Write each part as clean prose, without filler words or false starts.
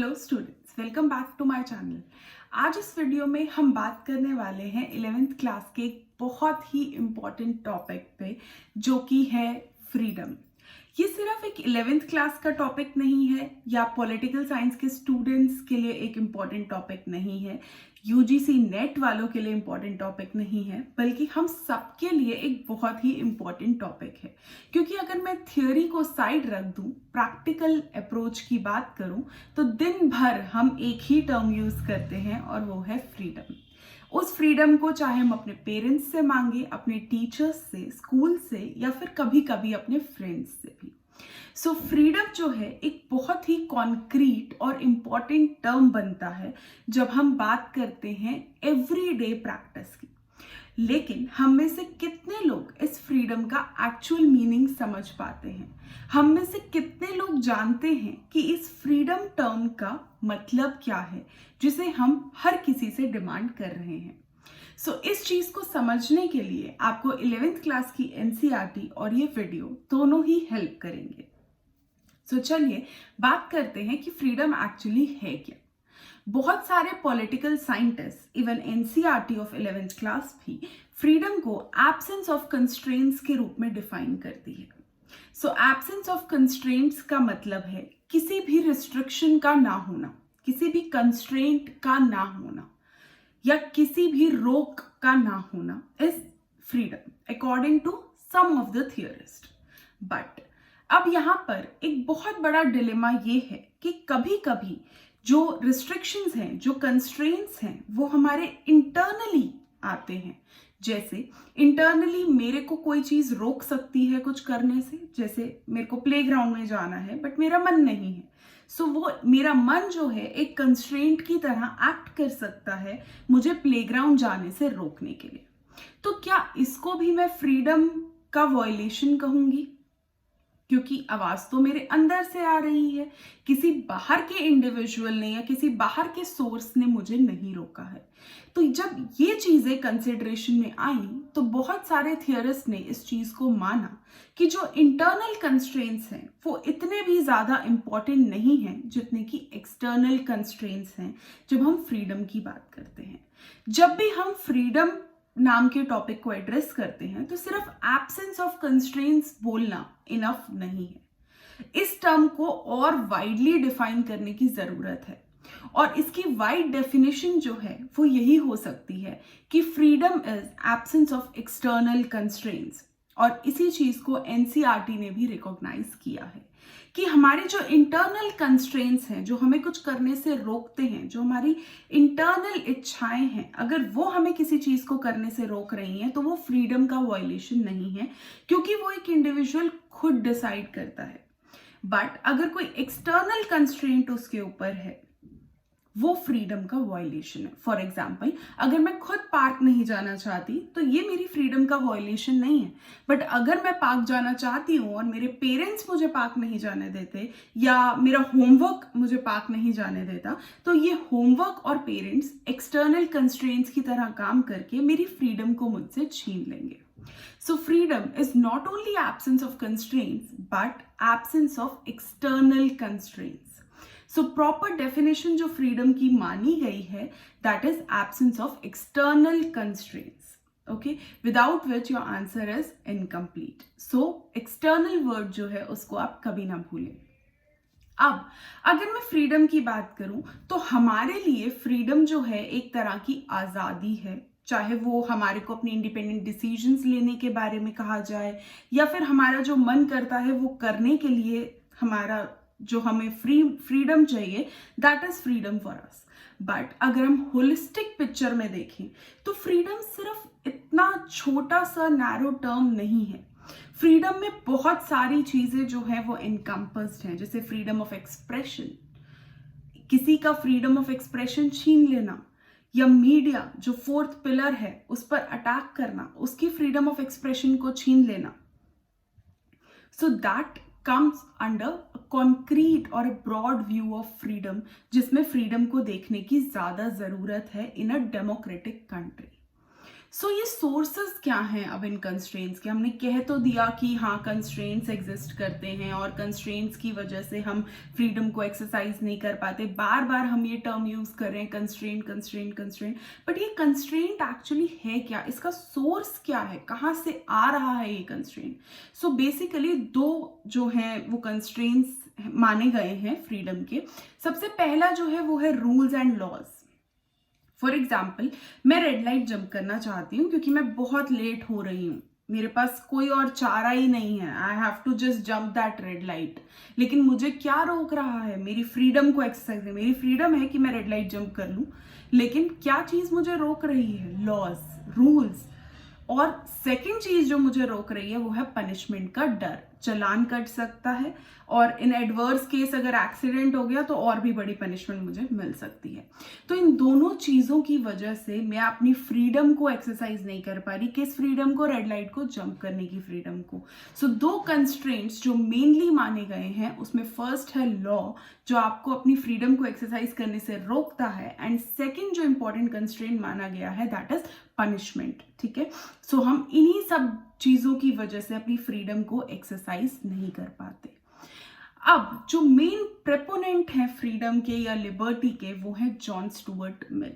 Hello students, welcome back to my channel. आज इस video में हम बात करने वाले हैं 11th क्लास के एक बहुत ही इम्पॉर्टेंट टॉपिक पे, जो कि है फ्रीडम। ये सिर्फ एक 11th क्लास का टॉपिक नहीं है या पॉलिटिकल साइंस के स्टूडेंट्स के लिए एक इम्पॉर्टेंट टॉपिक नहीं है, यूजीसी नेट वालों के लिए इम्पॉर्टेंट टॉपिक नहीं है, बल्कि हम सबके लिए एक बहुत ही इम्पॉर्टेंट टॉपिक है। क्योंकि अगर मैं थ्योरी को साइड रख दूं, प्रैक्टिकल अप्रोच की बात करूं, तो दिन भर हम एक ही टर्म यूज करते हैं और वो है फ्रीडम। उस फ्रीडम को चाहे हम अपने पेरेंट्स से मांगे, अपने टीचर्स से, स्कूल से, या फिर कभी कभी अपने फ्रेंड्स से भी। सो फ्रीडम जो है एक बहुत ही कॉन्क्रीट और इम्पॉर्टेंट टर्म बनता है जब हम बात करते हैं एवरीडे प्रैक्टिस की। लेकिन हम में से कितने लोग इस फ्रीडम का एक्चुअल मीनिंग समझ पाते हैं? हम में से कितने लोग जानते हैं कि इस फ्रीडम टर्म का मतलब क्या है, जिसे हम हर किसी से डिमांड कर रहे हैं? इस चीज को समझने के लिए आपको 11th क्लास की एनसीईआरटी और ये वीडियो दोनों ही हेल्प करेंगे। चलिए बात करते हैं कि फ्रीडम एक्चुअली है क्या। बहुत सारे political scientist, even NCERT of 11th class भी फ्रीडम को एब्सेंस ऑफ कंस्ट्रेंट्स के रूप में डिफाइन करती है। एब्सेंस ऑफ कंस्ट्रेंट्स का मतलब है किसी भी रिस्ट्रिक्शन का ना होना, किसी भी कंस्ट्रेंट का ना होना, या किसी भी रोक का ना होना is freedom according to some of the theorist. But अब यहाँ पर एक बहुत बड़ा डिलेमा ये है कि कभी कभी जो रिस्ट्रिक्शंस हैं, जो कंस्ट्रेंट्स हैं, वो हमारे इंटरनली आते हैं। जैसे इंटरनली मेरे को कोई चीज रोक सकती है कुछ करने से, जैसे मेरे को प्लेग्राउंड में जाना है बट मेरा मन नहीं है। वो मेरा मन जो है एक कंस्ट्रेंट की तरह एक्ट कर सकता है मुझे प्लेग्राउंड जाने से रोकने के लिए। तो क्या इसको भी मैं फ्रीडम का वॉयलेशन कहूंगी? क्योंकि आवाज तो मेरे अंदर से आ रही है, किसी बाहर के इंडिविजुअल ने या किसी बाहर के सोर्स ने मुझे नहीं रोका है। तो जब ये चीजें कंसिडरेशन में आई, तो बहुत सारे थियरिस्ट ने इस चीज को माना कि जो इंटरनल कंस्ट्रेंट्स हैं वो इतने भी ज्यादा इंपॉर्टेंट नहीं हैं जितने कि एक्सटर्नल कंस्ट्रेंट्स हैं जब हम फ्रीडम की बात करते हैं। जब भी हम फ्रीडम नाम के टॉपिक को एड्रेस करते हैं तो सिर्फ एब्सेंस ऑफ कंस्ट्रेंट्स बोलना इनफ नहीं है। इस टर्म को और वाइडली डिफाइन करने की जरूरत है, और इसकी वाइड डेफिनेशन जो है वो यही हो सकती है कि freedom is absence of external constraints. और इसी चीज को एनसीईआरटी ने भी रिकॉग्नाइज किया है कि हमारे जो इंटरनल कंस्ट्रेंट्स हैं, जो हमें कुछ करने से रोकते हैं, जो हमारी इंटरनल इच्छाएं हैं, अगर वो हमें किसी चीज को करने से रोक रही हैं तो वो फ्रीडम का वायलेशन नहीं है, क्योंकि वो एक इंडिविजुअल खुद डिसाइड करता है। बट अगर कोई एक्सटर्नल कंस्ट्रेंट उसके ऊपर है, वो फ्रीडम का वायलेशन है। फॉर एग्जाम्पल, अगर मैं खुद पार्क नहीं जाना चाहती तो ये मेरी फ्रीडम का वायलेशन नहीं है। बट अगर मैं पार्क जाना चाहती हूँ और मेरे पेरेंट्स मुझे पार्क नहीं जाने देते, या मेरा होमवर्क मुझे पार्क नहीं जाने देता, तो ये होमवर्क और पेरेंट्स एक्सटर्नल कंस्ट्रेंट्स की तरह काम करके मेरी फ्रीडम को मुझसे छीन लेंगे। So freedom is not only absence of constraints but absence of external constraints. Proper definition जो फ्रीडम की मानी गई है, that is absence of external constraints, okay, without which your answer is incomplete. External word जो है उसको आप कभी ना भूलें। अब अगर मैं फ्रीडम की बात करूं तो हमारे लिए फ्रीडम जो है एक तरह की आजादी है, चाहे वो हमारे को अपने इंडिपेंडेंट डिसीजंस लेने के बारे में कहा जाए, या फिर हमारा जो मन करता है वो करने के लिए हमारा जो हमें फ्रीडम चाहिए, that is freedom for us. But अगर हम होलिस्टिक पिक्चर में देखें तो फ्रीडम सिर्फ इतना छोटा सा नैरो टर्म नहीं है। फ्रीडम में बहुत सारी चीजें जो है वो इनकम्पस्ड हैं, जैसे फ्रीडम ऑफ एक्सप्रेशन, किसी का फ्रीडम ऑफ एक्सप्रेशन छीन लेना, या मीडिया जो फोर्थ पिलर है उस पर अटैक करना, उसकी फ्रीडम ऑफ एक्सप्रेशन को छीन लेना। That comes under a concrete और a broad view of freedom, जिसमें फ्रीडम को देखने की ज्यादा जरूरत है इन अ डेमोक्रेटिक कंट्री। सो ये सोर्सेस क्या हैं अब इन कंस्ट्रेंट्स के? हमने कह तो दिया कि हाँ कंस्ट्रेंट्स एग्जिस्ट करते हैं और कंस्ट्रेंट्स की वजह से हम फ्रीडम को एक्सरसाइज नहीं कर पाते। बार बार हम ये टर्म यूज कर रहे हैं, कंस्ट्रेंट कंस्ट्रेंट कंस्ट्रेंट, बट ये कंस्ट्रेंट एक्चुअली है क्या? इसका सोर्स क्या है? कहाँ से आ रहा है ये कंस्ट्रेंट? सो बेसिकली दो जो हैं वो कंस्ट्रेंट्स माने गए हैं फ्रीडम के। सबसे पहला जो है वो है rules and laws. For example, मैं रेड लाइट जंप करना चाहती हूँ क्योंकि मैं बहुत लेट हो रही हूँ, मेरे पास कोई और चारा ही नहीं है, I have to just jump that red light. लेकिन मुझे क्या रोक रहा है? मेरी फ्रीडम को एक्सरसाइज है, मेरी फ्रीडम है कि मैं रेड लाइट जंप कर लूँ, लेकिन क्या चीज मुझे रोक रही है? Laws, rules. और सेकेंड चीज जो मुझे रोक रही है वो है पनिशमेंट का डर। चालान कट सकता है और इन एडवर्स केस अगर एक्सीडेंट हो गया तो और भी बड़ी पनिशमेंट मुझे मिल सकती है। तो इन दोनों चीजों की वजह से मैं अपनी फ्रीडम को एक्सरसाइज नहीं कर पा रही। किस फ्रीडम को? रेड लाइट को जंप करने की फ्रीडम को। सो दो कंस्ट्रेंट्स जो मेनली माने गए हैं उसमें फर्स्ट है लॉ, जो आपको अपनी फ्रीडम को एक्सरसाइज करने से रोकता है, एंड सेकेंड जो इंपॉर्टेंट कंस्ट्रेंट माना गया है दैट इज पनिशमेंट। ठीक है, सो हम इन्हीं सब चीजों की वजह से अपनी फ्रीडम को एक्सरसाइज नहीं कर पाते। अब जो मेन प्रेपोनेंट है फ्रीडम के या लिबर्टी के वो है John Stuart Mill.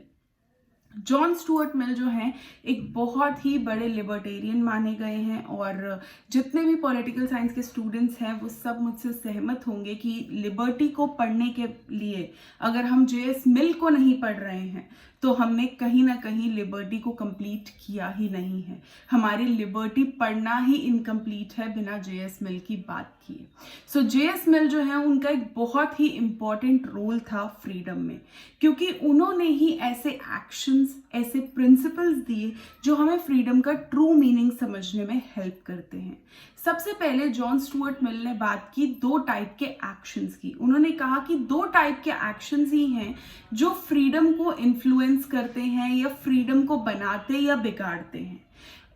John Stuart Mill जो हैं एक बहुत ही बड़े लिबर्टेरियन माने गए हैं और जितने भी पॉलिटिकल साइंस के स्टूडेंट्स हैं वो सब मुझसे सहमत होंगे कि लिबर्टी को पढ़ने के लिए अगर हम जेएस मिल को नहीं पढ़ रहे हैं तो हमने कहीं ना कहीं लिबर्टी को कंप्लीट किया ही नहीं है। हमारी लिबर्टी पढ़ना ही इनकम्प्लीट है बिना जेएस मिल की बात किए। सो जेएस मिल जो है उनका एक बहुत ही इंपॉर्टेंट रोल था फ्रीडम में, क्योंकि उन्होंने ही ऐसे एक्शंस, ऐसे प्रिंसिपल्स दिए जो हमें फ्रीडम का ट्रू मीनिंग समझने में हेल्प करते हैं। सबसे पहले जॉन स्टुअर्ट मिल ने बात की दो टाइप के एक्शंस की। उन्होंने कहा कि दो टाइप के एक्शंस ही हैं जो फ्रीडम को इन्फ्लुएंस करते हैं या फ्रीडम को बनाते या बिगाड़ते हैं।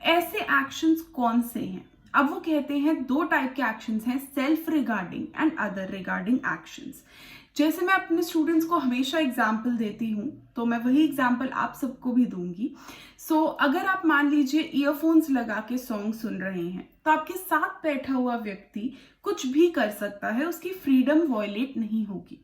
ऐसे एक्शंस कौन से हैं? अब वो कहते हैं दो टाइप के एक्शंस हैं, self regarding and other regarding actions. जैसे मैं अपने स्टूडेंट्स को हमेशा एग्जाम्पल देती हूँ तो मैं वही एग्जाम्पल आप सबको भी दूंगी। सो अगर आप मान लीजिए ईयरफोन्स लगा के सॉन्ग सुन रहे हैं तो आपके साथ बैठा हुआ व्यक्ति कुछ भी कर सकता है, उसकी फ्रीडम वॉयलेट नहीं होगी।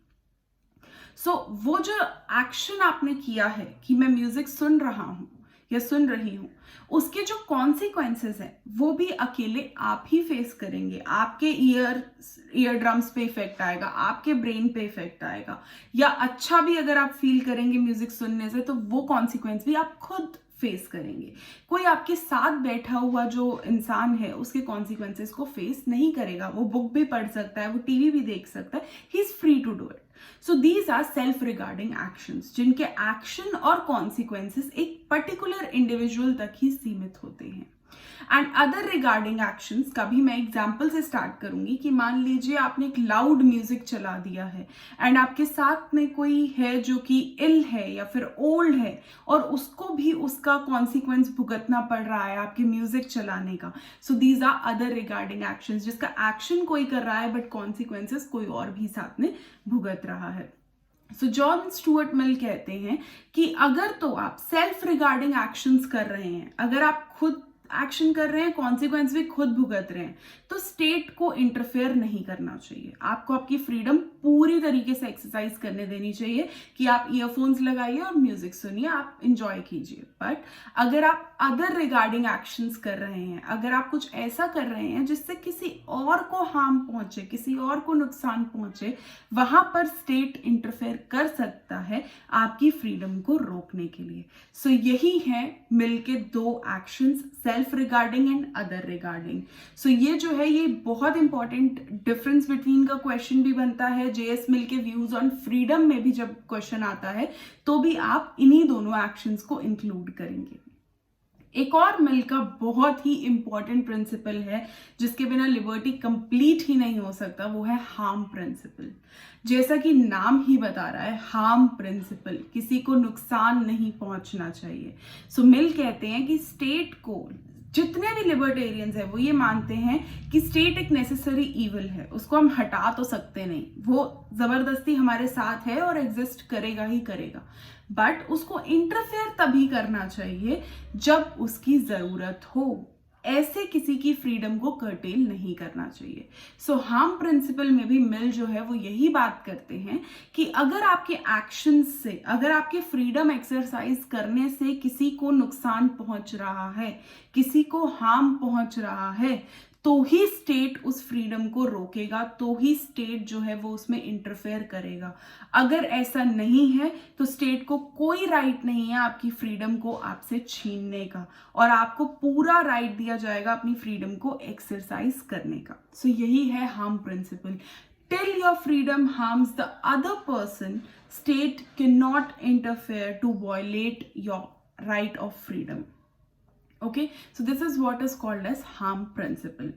सो वो जो एक्शन आपने किया है कि मैं म्यूजिक सुन रहा हूँ या सुन रही हूँ, उसके जो कॉन्सिक्वेंसेस हैं वो भी अकेले आप ही फेस करेंगे। आपके ईयर ड्रम्स पे इफेक्ट आएगा, आपके ब्रेन पे इफेक्ट आएगा, या अच्छा भी अगर आप फील करेंगे म्यूजिक सुनने से तो वो कॉन्सिक्वेंस भी आप खुद फेस करेंगे। कोई आपके साथ बैठा हुआ जो इंसान है उसके कॉन्सिक्वेंसेस को फेस नहीं करेगा। वो बुक भी पढ़ सकता है, वो टीवी भी देख सकता है, he is free to do it. So these are self regarding actions जिनके एक्शन और कॉन्सिक्वेंसेस एक पर्टिकुलर इंडिविजुअल तक ही सीमित होते हैं। एंड अदर रिगार्डिंग एक्शंस का भी मैं एग्जाम्पल से स्टार्ट करूंगी कि मान लीजिए आपने एक लाउड म्यूजिक चला दिया है एंड आपके साथ में कोई है जो कि इल है या फिर ओल्ड है और उसको भी उसका कॉन्सिक्वेंस भुगतना पड़ रहा है आपके म्यूजिक चलाने का। So these are other regarding actions जिसका एक्शन कोई कर रहा है बट कॉन्सिक्वेंसेस कोई और भी साथ में भुगत रहा है। सो जॉन स्टुअर्ट मिल कहते हैं कि अगर तो आप सेल्फ रिगार्डिंग एक्शंस कर रहे हैं, अगर आप खुद एक्शन कर रहे हैं, कॉन्सिक्वेंस भी खुद भुगत रहे हैं, तो स्टेट को इंटरफेयर नहीं करना चाहिए। आपको आपकी फ्रीडम पूरी तरीके से एक्सरसाइज करने देनी चाहिए कि आप ईयरफोन्स लगाइए और म्यूजिक सुनिए, आप इंजॉय कीजिए। बट अगर आप अदर रिगार्डिंग एक्शंस कर रहे हैं, अगर आप कुछ ऐसा कर रहे हैं जिससे किसी और को हार्म पहुंचे, किसी और को नुकसान पहुंचे, वहां पर स्टेट इंटरफेयर कर सकता है आपकी फ्रीडम को रोकने के लिए। सो यही है मिलके दो actions, self regarding and other regarding. So ये जो है ये बहुत इंपॉर्टेंट डिफरेंस बिटवीन का क्वेश्चन भी बनता है। जेएस मिल के व्यूज ऑन फ्रीडम में भी जब क्वेश्चन आता है तो भी आप इन्हीं दोनों एक्शंस को इंक्लूड करेंगे। एक और मिल का बहुत ही इंपॉर्टेंट प्रिंसिपल है जिसके बिना लिबर्टी कंप्लीट ही नहीं हो सकता, वो है हार्म प्रिंसिपल। जैसा कि नाम ही बता रहा है, हार्म प्रिंसिपल, किसी को नुकसान नहीं पहुंचना चाहिए। सो मिल कहते हैं कि स्टेट को जितने भी लिबर्टेरियंस है वो ये मानते हैं कि स्टेट एक नेसेसरी इविल है, उसको हम हटा तो सकते नहीं, वो जबरदस्ती हमारे साथ है और एग्जिस्ट करेगा ही करेगा, बट उसको इंटरफेयर तभी करना चाहिए जब उसकी जरूरत हो। ऐसे किसी की फ्रीडम को कर्टेल नहीं करना चाहिए। सो हार्म प्रिंसिपल में भी मिल जो है वो यही बात करते हैं कि अगर आपके एक्शंस से, अगर आपके फ्रीडम एक्सरसाइज करने से किसी को नुकसान पहुंच रहा है, किसी को हार्म पहुंच रहा है, तो ही स्टेट उस फ्रीडम को रोकेगा, तो ही स्टेट जो है वो उसमें इंटरफेयर करेगा। अगर ऐसा नहीं है तो स्टेट को कोई राइट नहीं है आपकी फ्रीडम को आपसे छीनने का, और आपको पूरा राइट दिया जाएगा अपनी फ्रीडम को एक्सरसाइज करने का। सो यही है harm principle. Till your freedom harms the other person, state can not interfere to violate your right of freedom. Okay, so this is what is called as harm principle.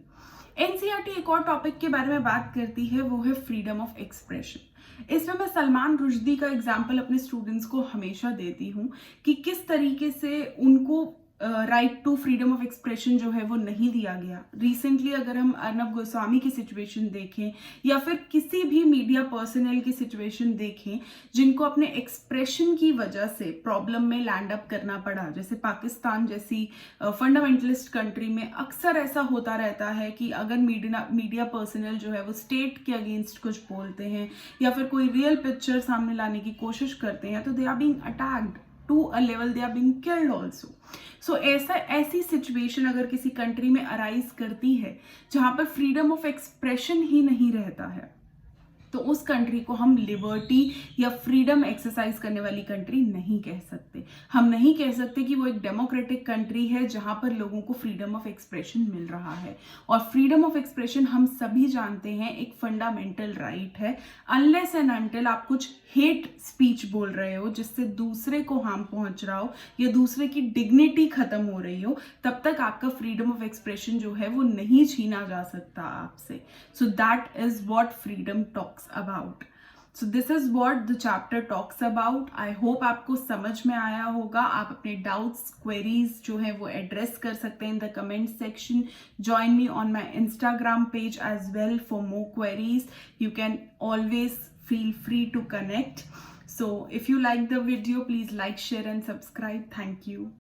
NCERT एक और topic के बारे में बात करती है, वो है फ्रीडम ऑफ एक्सप्रेशन। इसमें मैं सलमान रुश्दी का एग्जाम्पल अपने स्टूडेंट्स को हमेशा देती हूँ कि किस तरीके से उनको right to freedom of expression जो है वो नहीं दिया गया। रिसेंटली अगर हम अर्नब गोस्वामी की सिचुएशन देखें या फिर किसी भी मीडिया पर्सनल की सिचुएशन देखें जिनको अपने एक्सप्रेशन की वजह से प्रॉब्लम में लैंड अप करना पड़ा, जैसे पाकिस्तान जैसी फंडामेंटलिस्ट कंट्री में अक्सर ऐसा होता रहता है कि अगर मीडिया पर्सनल जो है वो स्टेट के अगेंस्ट कुछ बोलते हैं या फिर कोई रियल पिक्चर सामने लाने की कोशिश करते हैं तो they are being attacked to a level, they are being killed also. So ऐसी सिचुएशन अगर किसी कंट्री में अराइज करती है जहां पर फ्रीडम ऑफ एक्सप्रेशन ही नहीं रहता है, तो उस कंट्री को हम लिबर्टी या फ्रीडम एक्सरसाइज करने वाली कंट्री नहीं कह सकते। हम नहीं कह सकते कि वो एक डेमोक्रेटिक कंट्री है जहां पर लोगों को फ्रीडम ऑफ एक्सप्रेशन मिल रहा है। और फ्रीडम ऑफ एक्सप्रेशन हम सभी जानते हैं एक फंडामेंटल राइट है। अनलेस एंड अनटिल आप कुछ हेट स्पीच बोल रहे हो जिससे दूसरे को हार्म पहुंच रहा हो या दूसरे की डिग्निटी खत्म हो रही हो, तब तक आपका फ्रीडम ऑफ एक्सप्रेशन जो है वो नहीं छीना जा सकता आपसे। So that is what freedom talks about. So this is what the chapter talks about. I hope आपको समझ में आया होगा। आप अपने doubts, queries जो है वो address कर सकते हैं in the comment section. Join me on my Instagram page as well for more queries. You can always feel free to connect. So if you like the video, please like, share and subscribe. Thank you.